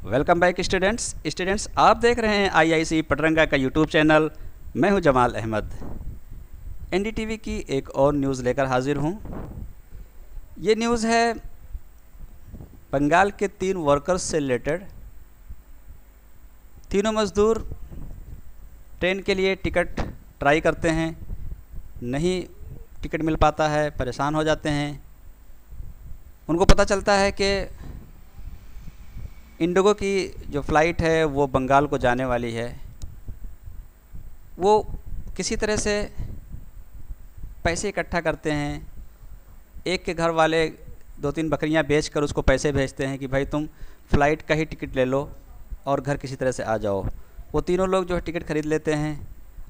Welcome back students आप देख रहे हैं आईआईसी पटरंगा का यूट्यूब चैनल। मैं हूं जमाल अहमद। एनडीटीवी की एक और न्यूज़ लेकर हाजिर हूं। ये न्यूज़ है बंगाल के 3 वर्कर्स से रिलेटेड। तीनों मज़दूर ट्रेन के लिए टिकट ट्राई करते हैं, नहीं टिकट मिल पाता है, परेशान हो जाते हैं। उनको पता चलता है कि इंडिगो की जो फ़्लाइट है वो बंगाल को जाने वाली है। वो किसी तरह से पैसे इकट्ठा करते हैं। एक के घर वाले 2-3 बकरियां बेचकर उसको पैसे भेजते हैं कि भाई तुम फ़्लाइट का ही टिकट ले लो और घर किसी तरह से आ जाओ। वो तीनों लोग जो है टिकट ख़रीद लेते हैं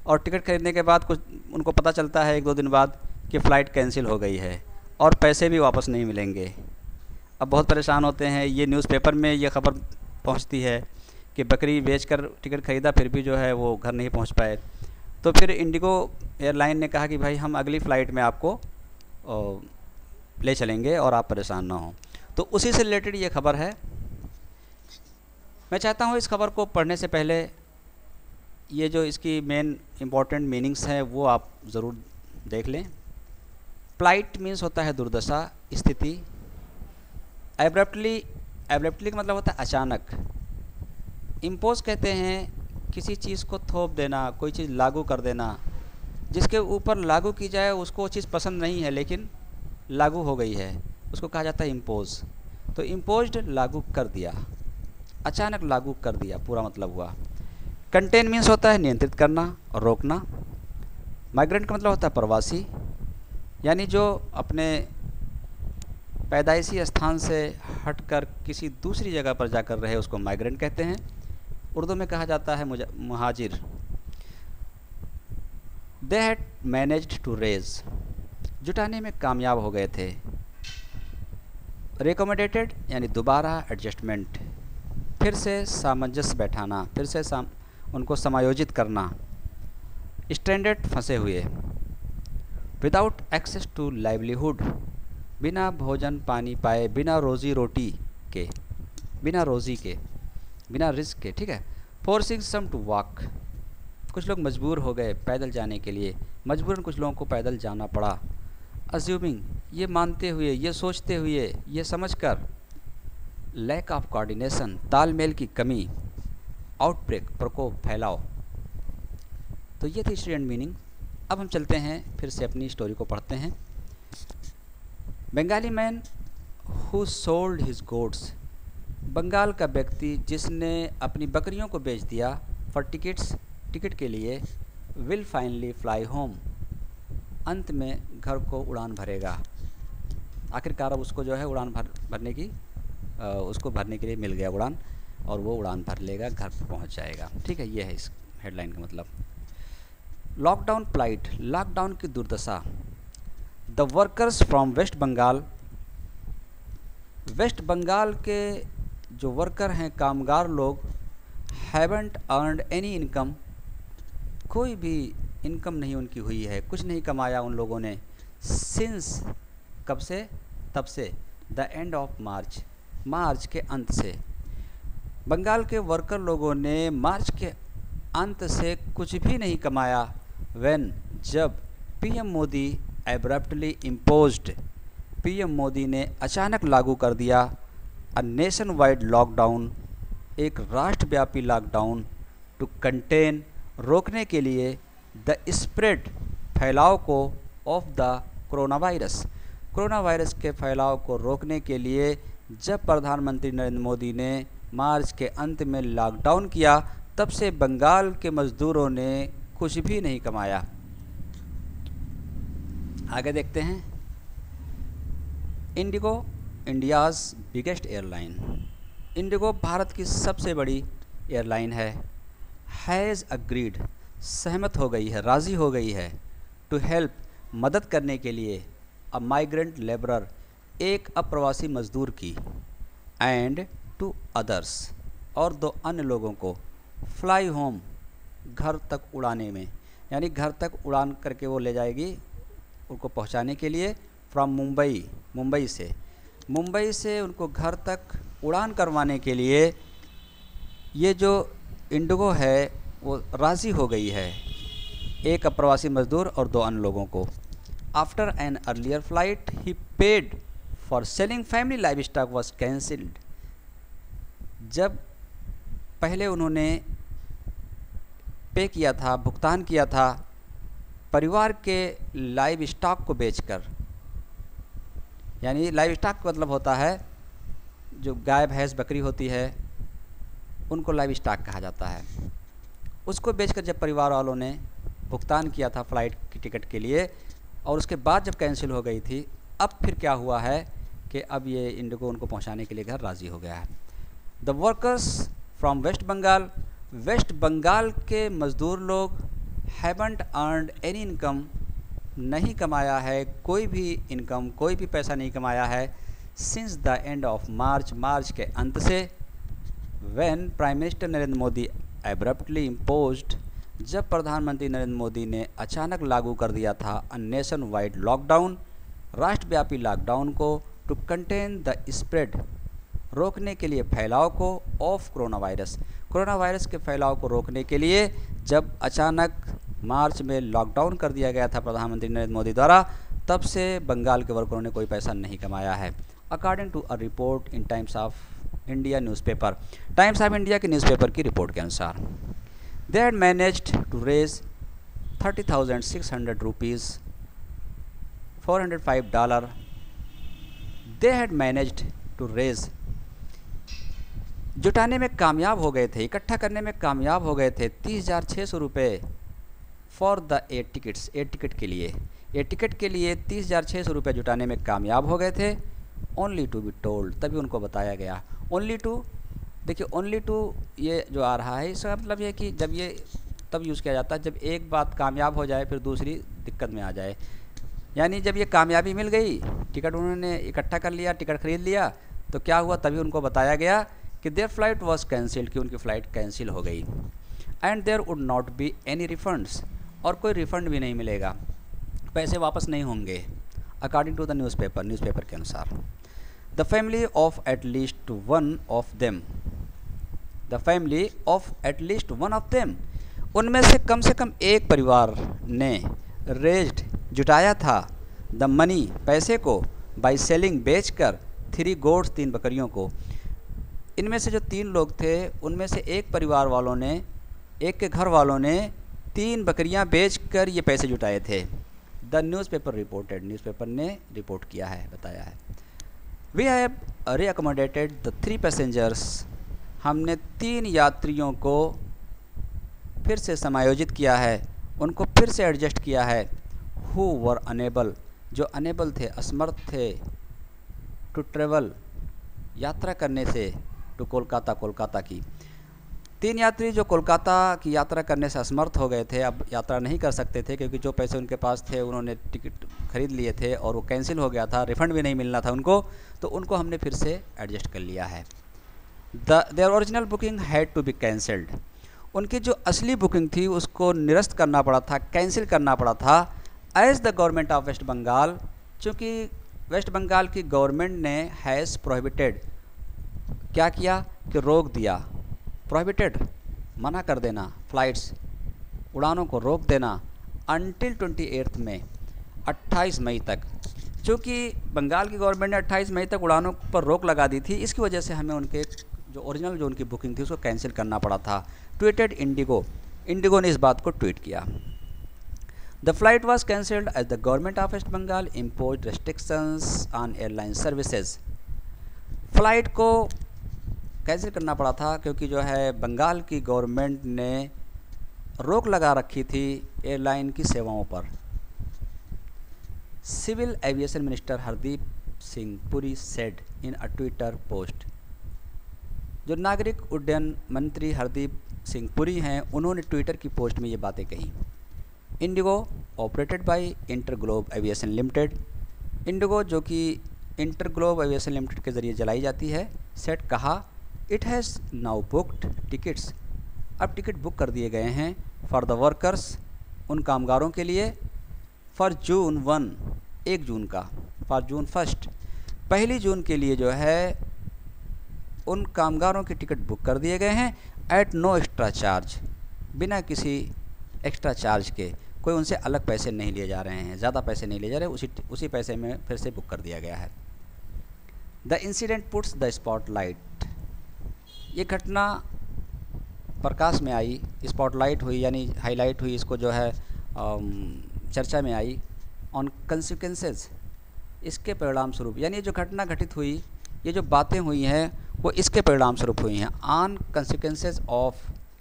और टिकट ख़रीदने के बाद कुछ उनको पता चलता है 1-2 दिन बाद कि फ़्लाइट कैंसिल हो गई है और पैसे भी वापस नहीं मिलेंगे। अब बहुत परेशान होते हैं। ये न्यूज़पेपर में ये ख़बर पहुंचती है कि बकरी बेचकर टिकट ख़रीदा फिर भी जो है वो घर नहीं पहुंच पाए। तो फिर इंडिगो एयरलाइन ने कहा कि भाई हम अगली फ़्लाइट में आपको ले चलेंगे और आप परेशान ना हों। तो उसी से रिलेटेड ये खबर है। मैं चाहता हूँ इस खबर को पढ़ने से पहले ये जो इसकी मेन इम्पॉर्टेंट मीनिंग्स हैं वो आप ज़रूर देख लें। प्लाइट मीन्स होता है दुर्दशा, स्थिति। एब्रप्टली का मतलब होता है अचानक। इम्पोज कहते हैं किसी चीज़ को थोप देना, कोई चीज़ लागू कर देना। जिसके ऊपर लागू की जाए उसको वो चीज़ पसंद नहीं है लेकिन लागू हो गई है, उसको कहा जाता है इम्पोज। तो इम्पोज्ड लागू कर दिया, अचानक लागू कर दिया, पूरा मतलब हुआ। कंटेन मीन्स होता है नियंत्रित करना और रोकना। माइग्रेंट का मतलब होता है प्रवासी, यानी जो अपने पैदाइशी स्थान से हटकर किसी दूसरी जगह पर जाकर रहे उसको माइग्रेंट कहते हैं। उर्दू में कहा जाता है मुहाजिर। They had managed to raise, जुटाने में कामयाब हो गए थे। रिकॉमोडेटेड यानी दोबारा एडजस्टमेंट, फिर से सामंजस्य बैठाना, फिर से उनको समायोजित करना। स्ट्रैंडेड फंसे हुए। विदाउट एक्सेस टू लाइवलीहुड, बिना भोजन पानी पाए, बिना रोजी रोटी के, बिना रोज़ी के, बिना रिस्क के, ठीक है। फोर्सिंग सम टू वॉक, कुछ लोग मजबूर हो गए पैदल जाने के लिए, मजबूरन कुछ लोगों को पैदल जाना पड़ा। अज्यूमिंग, ये मानते हुए, ये सोचते हुए, ये समझकर। लैक ऑफ कोऑर्डिनेशन, तालमेल की कमी। आउटब्रेक, प्रकोप, फैलाव। तो ये थी स्टूडेंट मीनिंग। अब हम चलते हैं फिर से अपनी स्टोरी को पढ़ते हैं। Bengali man who sold his gods, Bengal का व्यक्ति जिसने अपनी बकरियों को बेच दिया फॉर टिकट्स, टिकट के लिए। विल फाइनली फ्लाई होम, अंत में घर को उड़ान भरेगा। आखिरकार अब उसको जो है उड़ान भरने की उसको भरने के लिए मिल गया उड़ान और वो उड़ान भर लेगा, घर पर पहुंच जाएगा। ठीक है, ये है इस हेडलाइन का मतलब। लॉकडाउन प्लाइट, लॉकडाउन की दुर्दशा। The workers from West Bengal, West Bengal के जो वर्कर हैं, कामगार लोग। हैवेंट अर्नड एनी इनकम, कोई भी इनकम नहीं उनकी हुई है, कुछ नहीं कमाया उन लोगों ने। सिंस, कब से, तब से। द एंड ऑफ मार्च, मार्च के अंत से। बंगाल के वर्कर लोगों ने मार्च के अंत से कुछ भी नहीं कमाया। व्हेन, जब PM Modi abruptly imposed, PM Modi ने अचानक लागू कर दिया अ नेशन वाइड लॉकडाउन, एक राष्ट्रव्यापी लॉकडाउन। टू कंटेन, रोकने के लिए। द स्प्रेड, फैलाव को। Of the corona virus, corona virus के फैलाव को रोकने के लिए जब प्रधानमंत्री नरेंद्र मोदी ने मार्च के अंत में लॉकडाउन किया, तब से बंगाल के मज़दूरों ने कुछ भी नहीं कमाया। आगे देखते हैं। Indigo, India's biggest airline. Indigo Bharat की सबसे बड़ी एयरलाइन है। हैज़ अग्रीड, सहमत हो गई है, राज़ी हो गई है। टू हेल्प, मदद करने के लिए। अ माइग्रेंट लेबरर, एक अप्रवासी मज़दूर की। एंड टू अदर्स, और 2 अन्य लोगों को। फ्लाई होम, घर तक उड़ाने में, यानी घर तक उड़ान करके वो ले जाएगी उनको पहुंचाने के लिए। फ्रॉम मुंबई, मुंबई से उनको घर तक उड़ान करवाने के लिए ये जो इंडिगो है वो राज़ी हो गई है एक अप्रवासी मजदूर और 2 अन्य लोगों को। After an earlier flight he paid for selling family live stock was cancelled. जब पहले उन्होंने पे किया था, भुगतान किया था परिवार के लाइव स्टॉक को बेचकर, यानी लाइव स्टॉक का मतलब होता है जो गाय भैंस बकरी होती है उनको लाइव स्टॉक कहा जाता है। उसको बेचकर जब परिवार वालों ने भुगतान किया था फ़्लाइट की टिकट के लिए और उसके बाद जब कैंसिल हो गई थी, अब फिर क्या हुआ है कि अब ये इंडिगो उनको पहुंचाने के लिए घर राज़ी हो गया है। The workers from West Bengal, West Bengal के मज़दूर लोग हैवंट अर्नड एनी इनकम, नहीं कमाया है कोई भी इनकम, कोई भी पैसा नहीं कमाया है since the end of March, मार्च के अंत से। When prime minister Narendra Modi abruptly imposed, जब प्रधानमंत्री नरेंद्र मोदी ने अचानक लागू कर दिया था अ नेशन वाइड लॉकडाउन, राष्ट्रव्यापी लॉकडाउन को, टू कंटेन द स्प्रेड, रोकने के लिए फैलाव को, of corona virus, corona virus के फैलाव को रोकने के लिए जब अचानक मार्च में लॉकडाउन कर दिया गया था प्रधानमंत्री नरेंद्र मोदी द्वारा, तब से बंगाल के वर्करों ने कोई पैसा नहीं कमाया है। According to a report in Times of India newspaper, Times of India के न्यूज़पेपर की रिपोर्ट के अनुसार, they had managed to raise 30,600 rupees, $405. They had managed to raise, जुटाने में कामयाब हो गए थे, इकट्ठा करने में कामयाब हो गए थे 30,600 रुपये फॉर द 8 टिकट्स, 8 टिकट के लिए, 8 टिकट के लिए 30,600 रुपये जुटाने में कामयाब हो गए थे। ओनली टू बी टोल्ड, तभी उनको बताया गया। ओनली टू, देखिए ओनली टू ये जो आ रहा है इसका मतलब ये कि जब ये तब यूज़ किया जाता है जब एक बात कामयाब हो जाए फिर दूसरी दिक्कत में आ जाए। यानी जब ये कामयाबी मिल गई, टिकट उन्होंने इकट्ठा कर लिया, टिकट खरीद लिया, तो क्या हुआ, तभी उनको बताया गया कि देयर फ्लाइट वॉज कैंसिल्ड, कि उनकी फ़्लाइट कैंसिल हो गई। And there would not be any refunds, और कोई रिफ़ंड भी नहीं मिलेगा, पैसे वापस नहीं होंगे। According to the newspaper, newspaper के अनुसार, the family of at least one of them, the family of at least one of them, उनमें से कम एक परिवार ने रेज्ड, जुटाया था, द मनी, पैसे को, बाई सेलिंग, बेचकर, 3 गोट्स, 3 बकरियों को। इनमें से जो 3 लोग थे उनमें से एक परिवार वालों ने, एक के घर वालों ने 3 बकरियां बेचकर ये पैसे जुटाए थे। द न्यूज़पेपर रिपोर्टेड, न्यूज़पेपर ने रिपोर्ट किया है, बताया है। वी हैव रीअकोमोडेटेड द 3 पैसेंजर्स, हमने 3 यात्रियों को फिर से समायोजित किया है, उनको फिर से एडजस्ट किया है। हु वर अनेबल, जो अनेबल थे, असमर्थ थे, टू ट्रेवल, यात्रा करने से, टू कोलकाता, कोलकाता की। 3 यात्री जो कोलकाता की यात्रा करने से असमर्थ हो गए थे, अब यात्रा नहीं कर सकते थे क्योंकि जो पैसे उनके पास थे उन्होंने टिकट खरीद लिए थे और वो कैंसिल हो गया था, रिफ़ंड भी नहीं मिलना था उनको, तो उनको हमने फिर से एडजस्ट कर लिया है। Their original booking had to be cancelled, उनकी जो असली बुकिंग थी उसको निरस्त करना पड़ा था, कैंसिल करना पड़ा था। As the government of West Bengal, चूँकि वेस्ट बंगाल की गवर्नमेंट ने हैज़ प्रोहिबिटेड, क्या किया कि रोक दिया, प्रोहिबिटेड मना कर देना, फ़्लाइट्स, उड़ानों को रोक देना, अनटिल 28 मई, 28 मई तक। चूँकि बंगाल की गवर्नमेंट ने 28 मई तक उड़ानों पर रोक लगा दी थी, इसकी वजह से हमें उनके जो ओरिजिनल जो उनकी बुकिंग थी उसको कैंसिल करना पड़ा था। ट्वीटेड इंडिगो, इंडिगो ने इस बात को ट्वीट किया। The flight was cancelled as the government of West Bengal impose restrictions on airline services, flight को कैंसिल करना पड़ा था क्योंकि जो है बंगाल की गवर्नमेंट ने रोक लगा रखी थी एयरलाइन की सेवाओं पर। Civil aviation minister Hardeep Singh Puri said in a Twitter post, जो नागरिक उड्डयन मंत्री हरदीप सिंह पुरी हैं, उन्होंने ट्विटर की पोस्ट में ये बातें कही। Indigo operated by InterGlobe aviation limited, Indigo जो कि इंटरग्लोब एविएशन लिमिटेड के ज़रिए चलाई जाती है, सेट कहा, it has now booked tickets, अब टिकट बुक कर दिए गए हैं, फॉर द वर्कर्स, उन कामगारों के लिए, फॉर जून 1, 1 जून का, फॉर जून 1, 1 जून के लिए जो है उन कामगारों के टिकट बुक कर दिए गए हैं। एट नो एक्स्ट्रा चार्ज, बिना किसी एक्स्ट्रा चार्ज के, कोई उनसे अलग पैसे नहीं लिए जा रहे हैं, ज़्यादा पैसे नहीं लिए जा रहे, उसी पैसे में फिर से बुक कर दिया गया है। The incident puts the spotlight, ये घटना प्रकाश में आई, स्पॉटलाइट हुई यानी हाईलाइट हुई, इसको जो है चर्चा में आई, ऑन कंसिक्वेंसेस, इसके परिणाम स्वरूप, यानी जो घटना घटित हुई, ये जो बातें हुई हैं वो इसके परिणाम स्वरूप हुई हैं। ऑन कंसिक्वेंसेस ऑफ,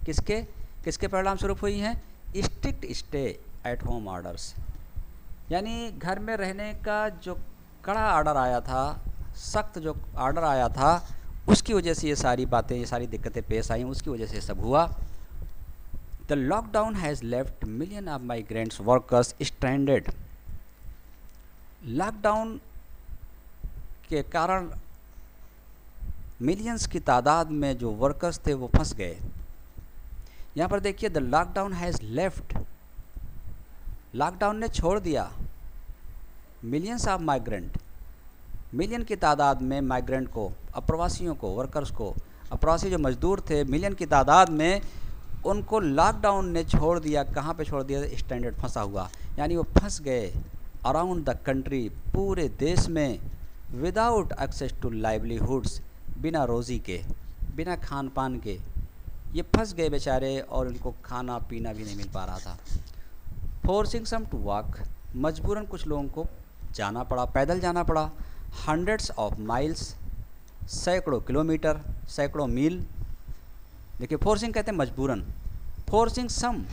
किसके परिणाम स्वरूप हुई हैं? Strict stay at home orders, यानी घर में रहने का जो कड़ा ऑर्डर आया था, सख्त जो ऑर्डर आया था, उसकी वजह से ये सारी बातें, ये सारी दिक्कतें पेश आई, उसकी वजह से सब हुआ। The lockdown has left million of migrants workers stranded, lockdown के कारण मिलियंस की तादाद में जो वर्कर्स थे वो फंस गए। यहाँ पर देखिए, the lockdown has left, lockdown ने छोड़ दिया, मिलियंस ऑफ माइग्रेंट, मिलियन की तादाद में माइग्रेंट को, अप्रवासियों को, वर्कर्स को, अप्रवासी जो मजदूर थे मिलियन की तादाद में, उनको लॉकडाउन ने छोड़ दिया। कहाँ पे छोड़ दिया? स्टैंडर्ड, फंसा हुआ, यानी वो फंस गए अराउंड द कंट्री, पूरे देश में, विदाउट एक्सेस टू लाइवलीहुड्स, बिना रोज़ी के, बिना खान पान के, ये फंस गए बेचारे, और इनको खाना पीना भी नहीं मिल पा रहा था। फोर्सिंग सम टू वॉक, मजबूरन कुछ लोगों को जाना पड़ा, पैदल जाना पड़ा, हंड्रेड्स ऑफ माइल्स, सैकड़ों किलोमीटर, सैकड़ों मील। देखिए, फोर्सिंग कहते हैं मजबूरन, फोर्सिंग सम,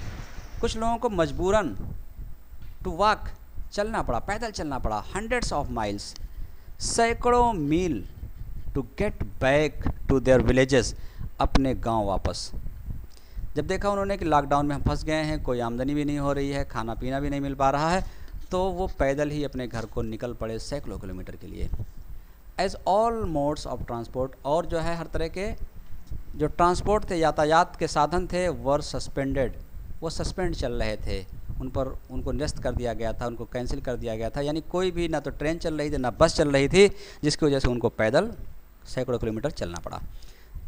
कुछ लोगों को मजबूरन, टू वॉक, चलना पड़ा, पैदल चलना पड़ा, हंड्रेड्स ऑफ माइल्स, सैकड़ों मील, to get back to their villages, अपने गांव वापस। जब देखा उन्होंने कि लॉकडाउन में हम फंस गए हैं, कोई आमदनी भी नहीं हो रही है, खाना पीना भी नहीं मिल पा रहा है, तो वो पैदल ही अपने घर को निकल पड़े सैकड़ों किलोमीटर के लिए। As all modes of transport, और जो है हर तरह के जो ट्रांसपोर्ट थे, यातायात के साधन थे, वर सस्पेंडेड, वो सस्पेंड चल रहे थे, उनको निरस्त कर दिया गया था, उनको कैंसिल कर दिया गया था, यानी कोई भी, ना तो ट्रेन चल रही थी ना बस चल रही थी, जिसकी वजह से उनको पैदल सैकड़ों किलोमीटर चलना पड़ा।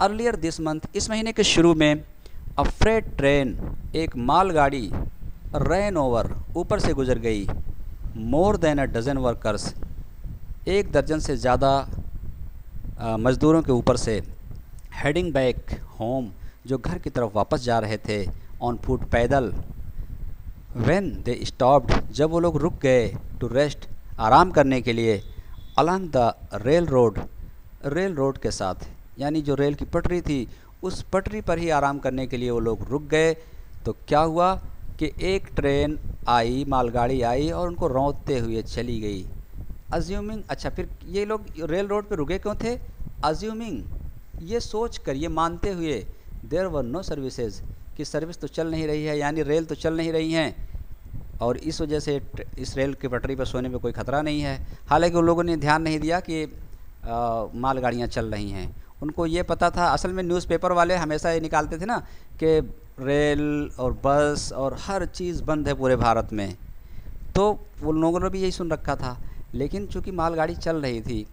अर्लियर दिस मंथ, इस महीने के शुरू में, अ फ्रेट ट्रेन, एक मालगाड़ी, रैन ओवर, ऊपर से गुजर गई, more than a dozen workers, एक दर्जन से ज़्यादा मज़दूरों के ऊपर से, हेडिंग बैक होम, जो घर की तरफ वापस जा रहे थे, ऑन फुट, पैदल। व्हेन दे स्टॉप्ड, जब वो लोग रुक गए, टू रेस्ट, आराम करने के लिए, अलॉन्ग द रेल रोड के साथ, यानी जो रेल की पटरी थी, उस पटरी पर ही आराम करने के लिए वो लोग रुक गए। तो क्या हुआ कि एक ट्रेन आई, मालगाड़ी आई और उनको रौंदते हुए चली गई। अज्यूमिंग, अच्छा फिर ये लोग रेल रोड पे रुके क्यों थे? अज्यूमिंग, ये सोच कर, ये मानते हुए, देयर वर नो सर्विसेज, कि सर्विस तो चल नहीं रही है, यानी रेल तो चल नहीं रही हैं, और इस वजह से इस रेल की पटरी पर सोने में कोई ख़तरा नहीं है। हालांकि उन लोगों ने ध्यान नहीं दिया कि मालगाड़ियाँ चल रही हैं, उनको ये पता था। असल में न्यूज़पेपर वाले हमेशा ये निकालते थे ना कि रेल और बस और हर चीज़ बंद है पूरे भारत में, तो उन लोगों ने भी यही सुन रखा था। लेकिन चूँकि मालगाड़ी चल रही थी,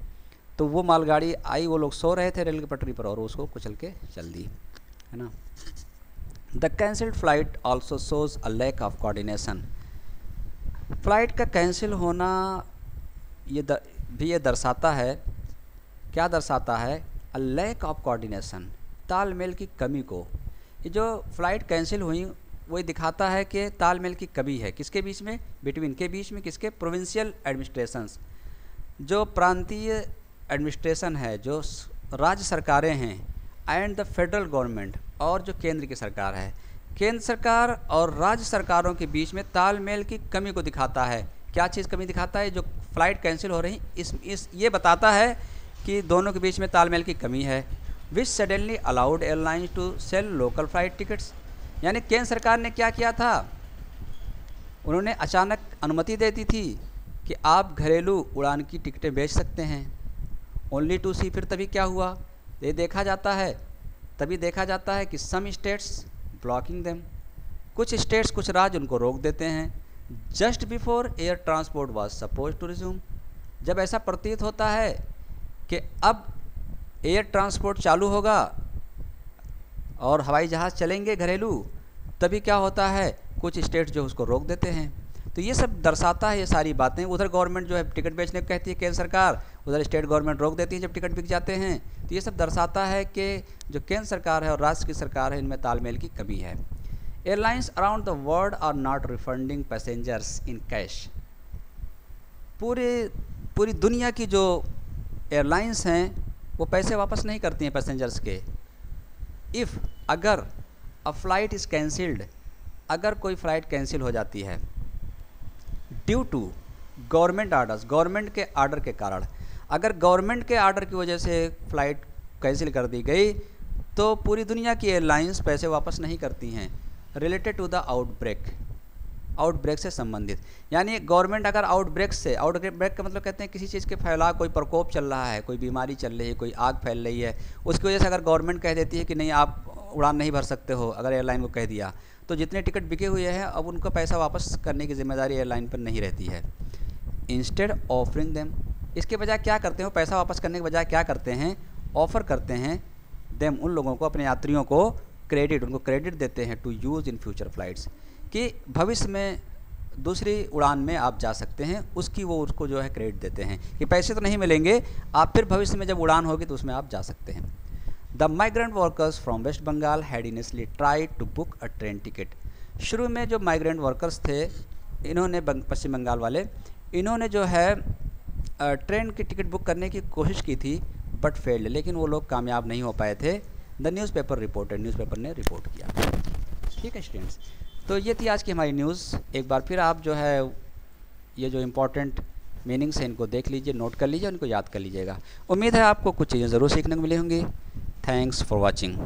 तो वो मालगाड़ी आई, वो लोग सो रहे थे रेल की पटरी पर, और उसको कुचल के चल दी, है ना। The cancelled flight also shows a lack of coordination, flight का कैंसिल होना ये दर्शाता है, क्या दर्शाता है? अ लैक ऑफ कोऑर्डिनेशन, तालमेल की कमी को। ये जो फ़्लाइट कैंसिल हुई वही दिखाता है कि तालमेल की कमी है, किसके बीच में? बिटवीन, के बीच में, किसके? प्रोविंशियल एडमिनिस्ट्रेशंस, जो प्रांतीय एडमिनिस्ट्रेशन है, जो राज्य सरकारें हैं, एंड द फेडरल गवर्नमेंट, और जो केंद्र की सरकार है। केंद्र सरकार और राज्य सरकारों के बीच में तालमेल की कमी को दिखाता है। क्या चीज़ कमी दिखाता है? जो फ़्लाइट कैंसिल हो रही, ये बताता है कि दोनों के बीच में तालमेल की कमी है। Which suddenly allowed airlines to sell local flight tickets, यानी केंद्र सरकार ने क्या किया था? उन्होंने अचानक अनुमति दे दी थी कि आप घरेलू उड़ान की टिकटें बेच सकते हैं, ओनली टू सी। फिर तभी क्या हुआ? ये देखा जाता है कि सम स्टेट्स ब्लॉकिंग देम, कुछ स्टेट्स, कुछ राज्य उनको रोक देते हैं। Just before air transport was suppose to resume, जब ऐसा प्रतीत होता है कि अब एयर ट्रांसपोर्ट चालू होगा और हवाई जहाज़ चलेंगे घरेलू, तभी क्या होता है, कुछ स्टेट जो उसको रोक देते हैं। तो ये सब दर्शाता है ये सारी बातें। उधर गवर्नमेंट जो है टिकट बेचने को कहती है केंद्र सरकार, उधर स्टेट गवर्नमेंट रोक देती है जब टिकट बिक जाते हैं। तो ये सब दर्शाता है कि जो केंद्र सरकार है और राज्य की सरकार है, इनमें तालमेल की कमी है। Airlines around the world are not refunding passengers in cash. पूरी दुनिया की जो एयरलाइंस हैं वो पैसे वापस नहीं करती हैं पैसेंजर्स के। इफ़ अगर अ फ्लाइट इज़ कैंसिल्ड, अगर कोई फ़्लाइट कैंसिल हो जाती है due to government orders, government के आर्डर के कारण, अगर गवर्नमेंट के आर्डर की वजह से फ़्लाइट कैंसिल कर दी गई तो पूरी दुनिया की एयरलाइंस पैसे वापस नहीं करती हैं। रिलेटेड टू द आउटब्रेक से संबंधित, यानी गवर्नमेंट अगर आउटब्रेक का मतलब कहते हैं किसी चीज़ के फैलाव, कोई प्रकोप चल रहा है, कोई बीमारी चल रही है, कोई आग फैल रही है, उसकी वजह से अगर गवर्नमेंट कह देती है कि नहीं आप उड़ान नहीं भर सकते हो, अगर एयरलाइन को कह दिया, तो जितने टिकट बिके हुए हैं अब उनका पैसा वापस करने की जिम्मेदारी एयरलाइन पर नहीं रहती है। इंस्टेड ऑफरिंग देम, इसके बजाय क्या करते हैं, पैसा वापस करने के बजाय क्या करते हैं, ऑफ़र करते हैं देम, उन लोगों को, अपने यात्रियों को क्रेडिट, उनको क्रेडिट देते हैं to use in future flights, कि भविष्य में दूसरी उड़ान में आप जा सकते हैं, उसकी वो उसको जो है क्रेडिट देते हैं कि पैसे तो नहीं मिलेंगे, आप फिर भविष्य में जब उड़ान होगी तो उसमें आप जा सकते हैं। The migrant workers from West Bengal had initially tried to book a train ticket. शुरू में जो माइग्रेंट वर्कर्स थे, इन्होंने पश्चिम बंगाल वाले, इन्होंने जो है ट्रेन की टिकट बुक करने की कोशिश की थी बट फेल्ड, लेकिन वो लोग कामयाब नहीं हो पाए थे। द न्यूज़पेपर रिपोर्टेड, न्यूज़पेपर ने रिपोर्ट किया। ठीक है स्टूडेंट्स, तो ये थी आज की हमारी न्यूज़। एक बार फिर आप जो है ये जो इम्पोर्टेंट मीनिंग्स हैं इनको देख लीजिए, नोट कर लीजिए, उनको याद कर लीजिएगा। उम्मीद है आपको कुछ चीज़ें ज़रूर सीखने को मिली होंगी। Thanks for watching.